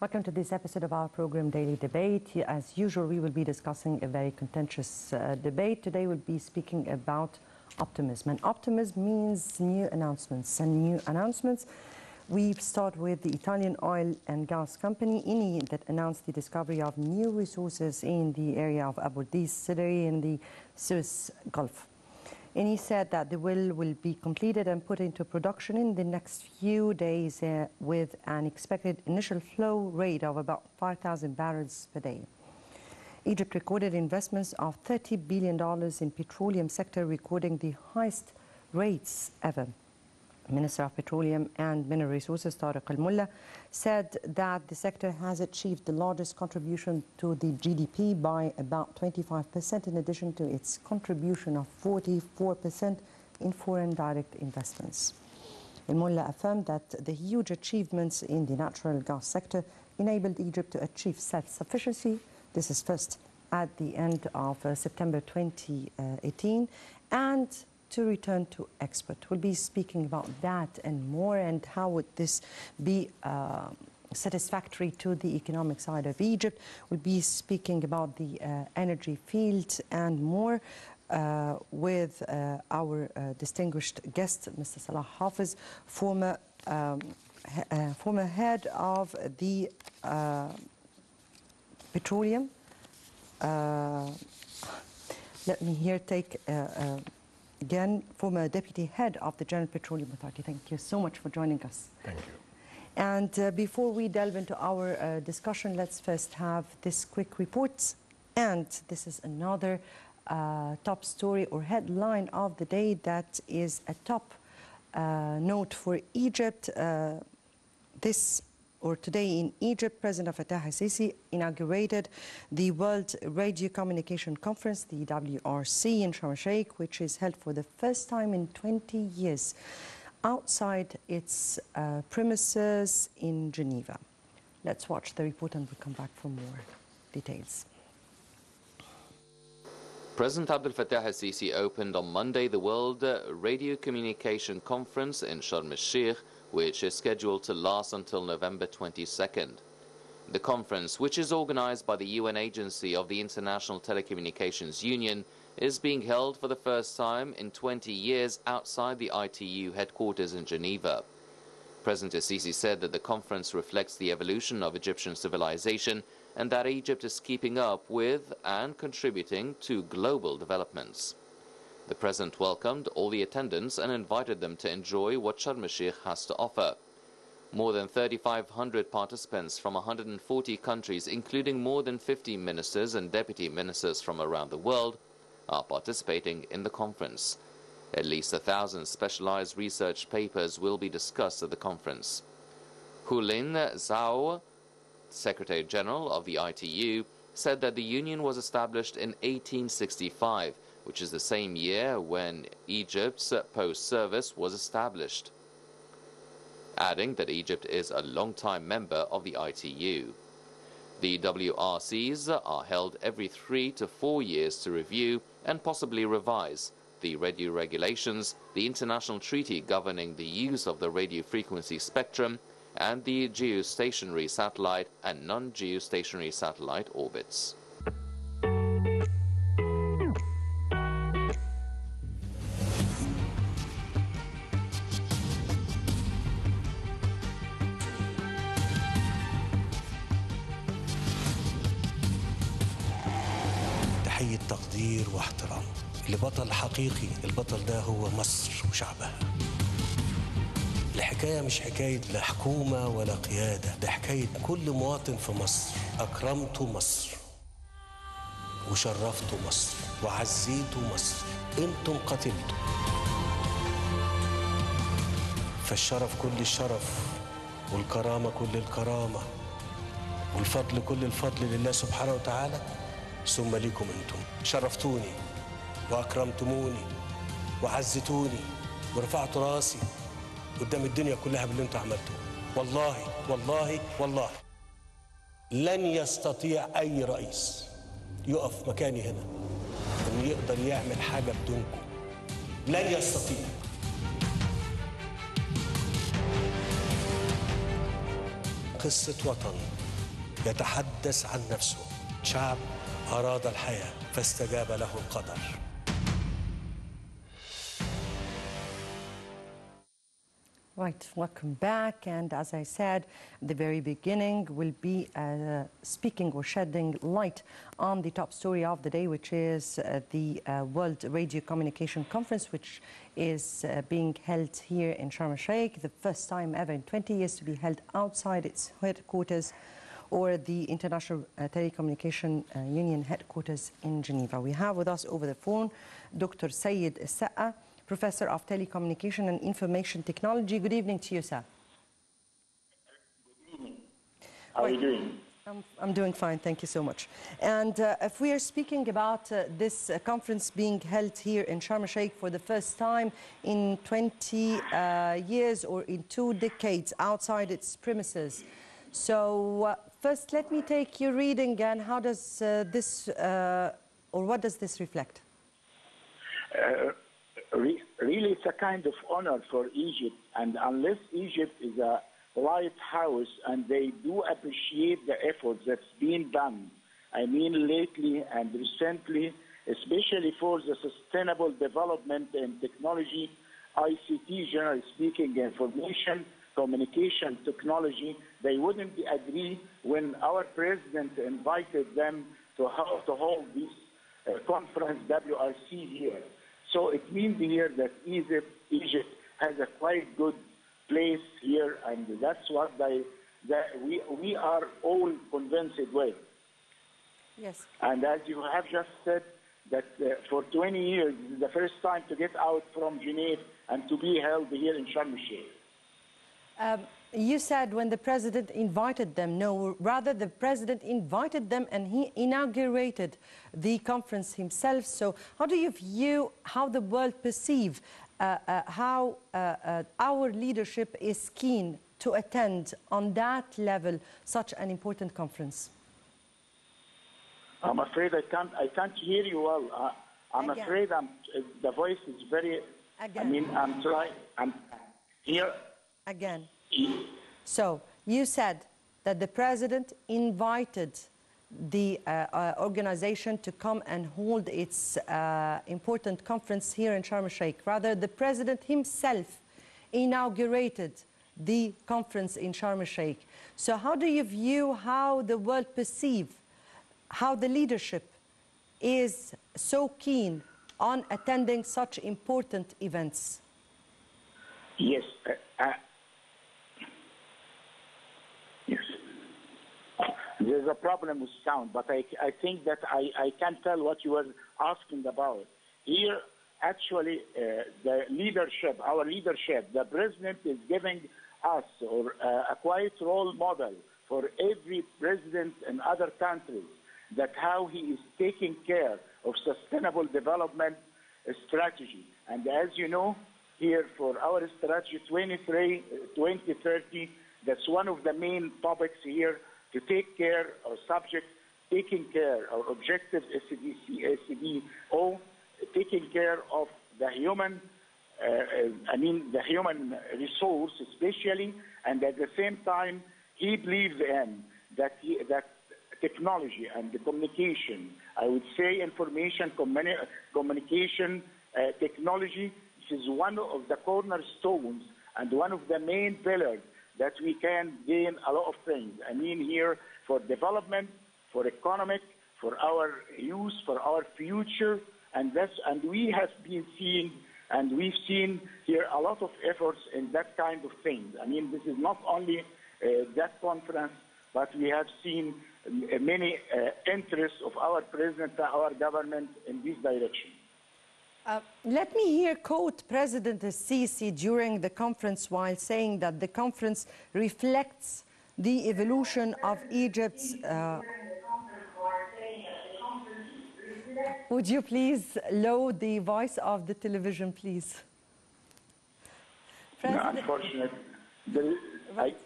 Welcome to this episode of our program, Daily Debate. As usual, we will be discussing a very contentious debate. Today we'll be speaking about optimism. And optimism means new announcements. And new announcements, we start with the Italian oil and gas company, Eni, that announced the discovery of new resources in the area of Abu Dis in the Suez Gulf. Eni said that the well will be completed and put into production in the next few days with an expected initial flow rate of about 5,000 barrels per day. Egypt recorded investments of $30 billion in petroleum sector, recording the highest rates ever. Minister of Petroleum and Mineral Resources, Tariq Al-Mullah, said that the sector has achieved the largest contribution to the GDP by about 25%, in addition to its contribution of 44% in foreign direct investments. Al-Mullah affirmed that the huge achievements in the natural gas sector enabled Egypt to achieve self-sufficiency. This is first at the end of September 2018, and to return to export. We'll be speaking about that and more, and how would this be satisfactory to the economic side of Egypt. We'll be speaking about the energy field and more with our distinguished guest, Mr. Salah Hafiz, former head of the petroleum. Let me here take again, former deputy head of the General Petroleum Authority. Thank you so much for joining us. Thank you. And before we delve into our discussion, let's first have this quick report. And this is another top story or headline of the day that is a top note for Egypt. Today in Egypt, President Abdel Fattah el-Sisi inaugurated the World Radiocommunication Conference, the WRC, in Sharm el-Sheikh, which is held for the first time in 20 years outside its premises in Geneva. Let's watch the report and we'll come back for more details. President Abdel Fattah el-Sisi opened on Monday the World Radiocommunication Conference in Sharm el-Sheikh, which is scheduled to last until November 22nd. The conference, which is organized by the UN agency of the International Telecommunication Union, is being held for the first time in 20 years outside the ITU headquarters in Geneva. President el-Sisi said that the conference reflects the evolution of Egyptian civilization and that Egypt is keeping up with and contributing to global developments. The President welcomed all the attendants and invited them to enjoy what Sharm el-Sheikh has to offer. More than 3,500 participants from 140 countries, including more than 50 ministers and deputy ministers from around the world, are participating in the conference. At least 1,000 specialized research papers will be discussed at the conference. Hulin Zhao, Secretary General of the ITU, said that the union was established in 1865, which is the same year when Egypt's post service was established, adding that Egypt is a long-time member of the ITU. The WRCs are held every 3 to 4 years to review and possibly revise the radio regulations, the international treaty governing the use of the radio frequency spectrum, and the geostationary satellite and non-geostationary satellite orbits. تحية تقدير واحترام لبطل حقيقي. البطل ده هو مصر وشعبها. الحكاية مش حكاية لا حكومة ولا قيادة، ده حكاية كل مواطن في مصر. أكرمت مصر وشرفت مصر وعزيت مصر، انتم قتلتم. فالشرف كل الشرف والكرامة كل الكرامة والفضل كل الفضل لله سبحانه وتعالى، ثم ليكم انتم. شرفتوني واكرمتموني وعزتوني ورفعتوا راسي قدام الدنيا كلها باللي انتوا عملتوه. والله والله والله لن يستطيع اي رئيس يقف مكاني هنا انه يقدر يعمل حاجه بدونكم. لن يستطيع. قصه وطن يتحدث عن نفسه. شعب أراد الحياة فاستجاب له القدر. Right, welcome back. And as I said, at the very beginning, we'll be speaking or shedding light on the top story of the day, which is the World Radiocommunication Conference, which is being held here in Sharm el-Sheikh, the first time ever in 20 years to be held outside its headquarters, or the International Telecommunication Union headquarters in Geneva. We have with us over the phone Dr. Syed el-Sakka, Professor of Telecommunication and Information Technology. Good evening to you, sir. Good evening. How are you doing? I'm doing fine, thank you so much. And if we are speaking about this conference being held here in Sharm el-Sheikh for the first time in 20 years or in 2 decades outside its premises. So first, let me take your reading, and how does this, or what does this reflect? Really, it's a kind of honor for Egypt, and unless Egypt is a lighthouse, and they do appreciate the efforts that's been done, I mean lately and recently, especially for the sustainable development and technology, ICT, generally speaking, information, communication technology, they wouldn't agree when our president invited them to hold this conference, WRC, here. So it means here that Egypt has a quite good place here, and that's what we are all convinced with. Yes. And as you have just said, that for 20 years, this is the first time to get out from Geneva and to be held here in Sharm el-Sheikh. You said when the president invited them. No, rather the president invited them and he inaugurated the conference himself. So how do you view how the world perceive how our leadership is keen to attend on that level such an important conference? I'm afraid I can't hear you well. I'm Again. afraid the voice is very. Again. I mean, I'm trying. I'm here. Again. So you said that the president invited the organization to come and hold its important conference here in Sharm el-Sheikh. Rather, the president himself inaugurated the conference in Sharm el-Sheikh. So how do you view how the world perceive how the leadership is so keen on attending such important events? Yes. Yes. There's a problem with sound, but I think that I can tell what you were asking about. Here, actually, the leadership, our leadership, the president is giving us a quiet role model for every president in other countries, that how he is taking care of sustainable development strategy. And as you know, here for our strategy 2030, that's one of the main topics here, to take care of subject, taking care of objective SDO, taking care of the human, the human resource especially, and at the same time, he believes in that technology and the communication, I would say information communication technology, this is one of the cornerstones and one of the main pillars that we can gain a lot of things. I mean here for development, for economic, for our youth, for our future, and we have been seeing, and we've seen here a lot of efforts in that kind of things. I mean, this is not only that conference, but we have seen many interests of our president, our government in this direction. Let me here quote President al-Sisi during the conference while saying that the conference reflects the evolution of Egypt's... Would you please lower the voice of the television, please? No, unfortunately. Right.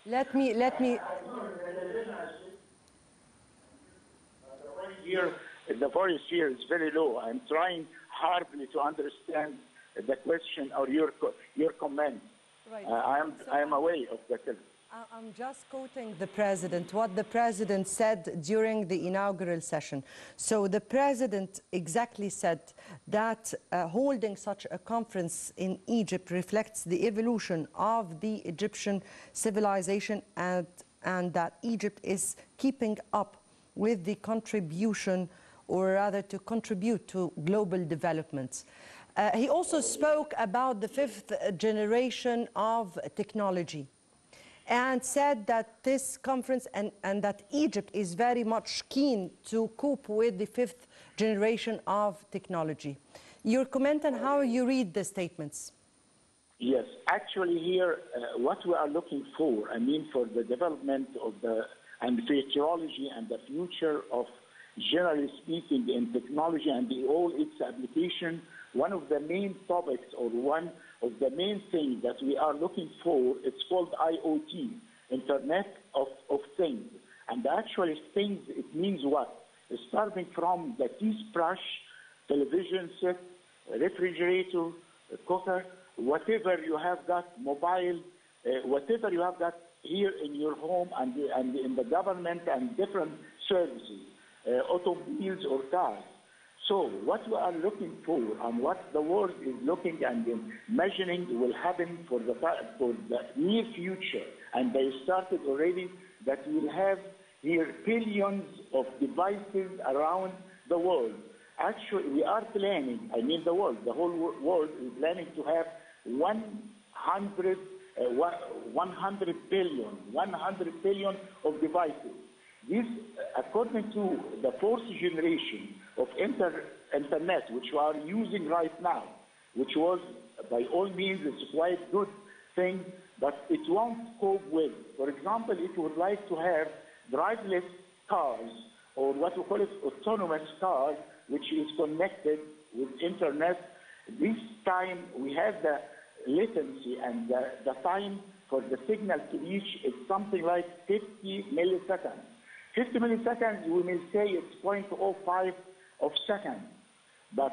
Let me... The voice here is very low. I'm trying hardly to understand the question or your comment. Right. I am aware of that. I'm just quoting the president, what the president said during the inaugural session. So the president exactly said that holding such a conference in Egypt reflects the evolution of the Egyptian civilization and that Egypt is keeping up with the contribution, or rather to contribute to global developments. He also spoke about the fifth generation of technology and said that this conference and that Egypt is very much keen to cope with the fifth generation of technology. Your comment on how you read the statements? Yes, actually here, what we are looking for, I mean, for the development of and futurology and the future of, generally speaking, in technology and all its application, one of the main topics or one of the main things that we are looking for, it's called IoT, Internet of Things. And actually things, it means what? Starting from the toothbrush, television set, refrigerator, cooker, whatever you have got, mobile, whatever you have got here in your home and in the government and different services, automobiles or cars. So what we are looking for and what the world is looking and imagining will happen for the near future, and they started already, that we'll have here billions of devices around the world. Actually, we are planning, I mean the whole world is planning to have 100 billion of devices. This, according to the fourth generation of internet, which we are using right now, which was by all means it's quite good thing, but it won't cope with. For example, if you would like to have driverless cars, or what we call it autonomous cars, which is connected with internet, this time we have the latency and the time for the signal to reach is something like 50 milliseconds. 50 milliseconds, we may say it's 0.05 of second. But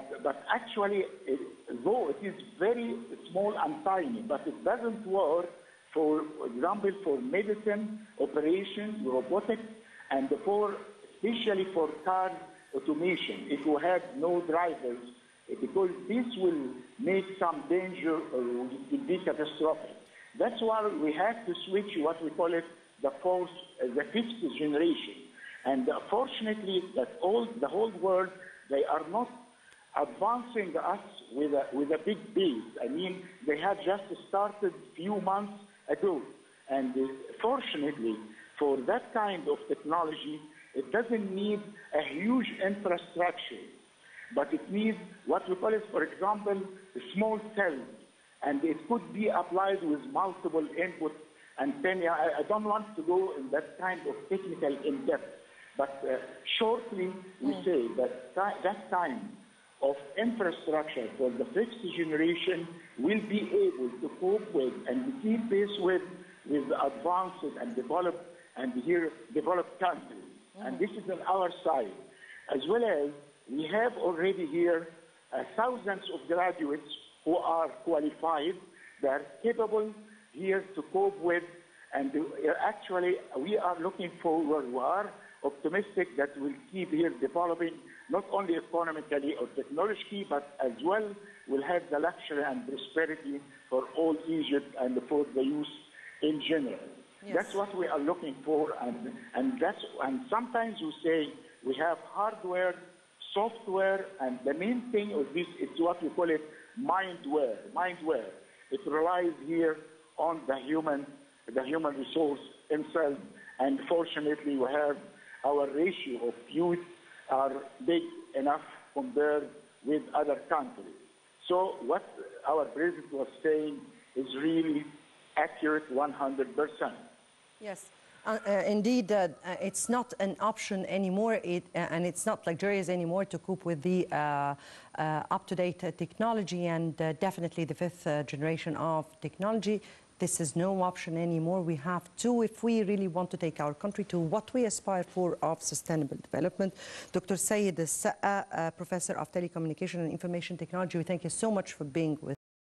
actually, though it is very small and tiny, but it doesn't work, for example, for medicine, operation, robotics, and especially for car automation, if you have no drivers, because this will make some danger or will be catastrophic. That's why we have to switch what we call it the fifth generation. And fortunately, the whole world, they are not advancing us with a big base. I mean, they have just started a few months ago. And fortunately, for that kind of technology, it doesn't need a huge infrastructure, but it needs what we call it, for example, small cells. And it could be applied with multiple input antenna. I don't want to go in that kind of technical in-depth, but shortly we say that that kind of infrastructure for the fifth generation will be able to cope with and keep pace with the advances and developed countries. And this is on our side. As well as we have already here thousands of graduates who are qualified, they are capable here to cope with, and actually we are looking forward, we are optimistic that we'll keep here developing not only economically or technologically, but as well we'll have the luxury and prosperity for all Egypt and for the youth in general. Yes. That's what we are looking for, and sometimes we say we have hardware, software, and the main thing of this is what we call it mindware. Mindware. It relies here on the human resource himself, and fortunately we have our ratio of youth are big enough compared with other countries. So what our president was saying is really accurate 100%. Yes. Indeed, it's not an option anymore, and it's not luxurious anymore to cope with the up-to-date technology, and definitely the fifth generation of technology. This is no option anymore. We have to, if we really want to take our country to what we aspire for of sustainable development. Dr. Syed, el-Sakka, Professor of Telecommunication and Information Technology, we thank you so much for being with us.